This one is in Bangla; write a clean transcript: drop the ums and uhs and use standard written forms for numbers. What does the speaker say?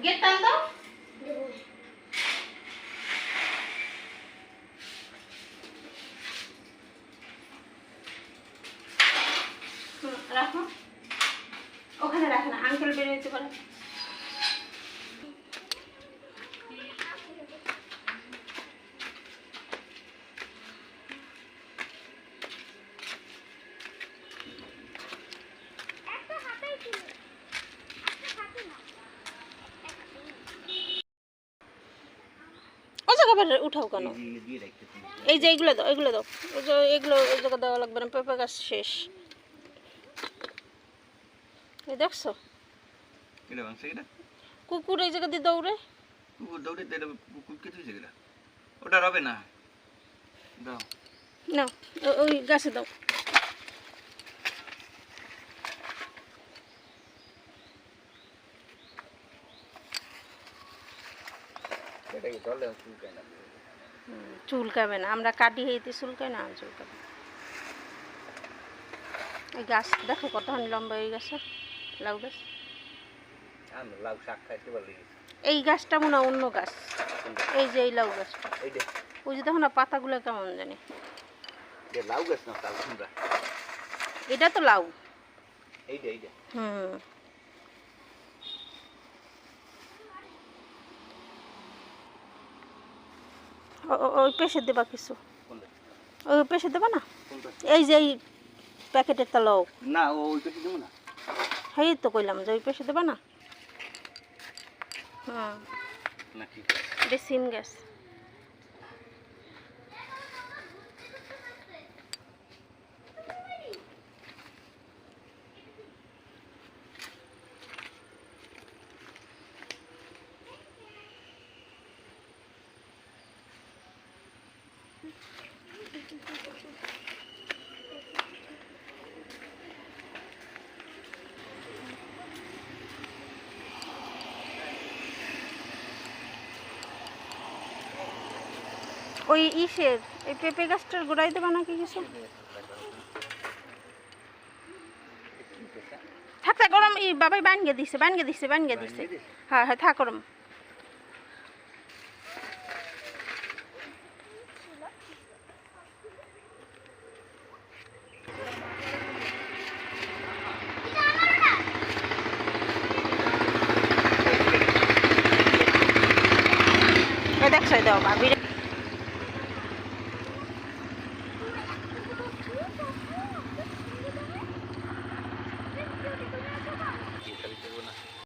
গেট টান দাও। রাখো, ওখানে রাখো না, আঙ্কেল বের হইতে পারে। উঠাও কেন? এই যে এগুলো দাও, এগুলো দাও, এগুলো ওই জায়গা দেওয়া লাগবে না, পেঁপে গাছ শেষ। এই দেখছো কুকুর এই জায়গা দিয়ে দৌড়ে, কুকুর দৌড়ে কুকুর কে তুই গেলা, ওটা হবে না, দাও না ওই গাছে দাও। চুলকাবে না, আমরা কাটি হইতে চুলকায় না, চুলকাবে। এই গাছ দেখো কতখানি লম্বা, এই গাছে লাউ গাছ। এই গাছটা মনে হয় অন্য গাছ, এই যে এই লাউ গাছটা, ওই যে দেখো না পাতাগুলো কেমন জানি। লাউ গাছ না, এটা তো লাউ। হুম, ওই পেশে দেবা কিছু, ওই পেশে দেবা না, এই যে এই প্যাকেটের তা লাউ না, ওই পেশে দেবো না। হ্যাঁ তো কইলাম যে ওই পেশে দেবা না। এটা সিম গাছ। ওই ইসের এই পেঁপে গাছটার গোড়ায় দেবা নাকি কিছু? থাক থাক গরম, এই বাবাই বানিয়ে দিছে, বানিয়ে দিছে, বানিয়ে দিছে। হ্যাঁ হ্যাঁ থাক গরম। দেখছো দাও ভাবি।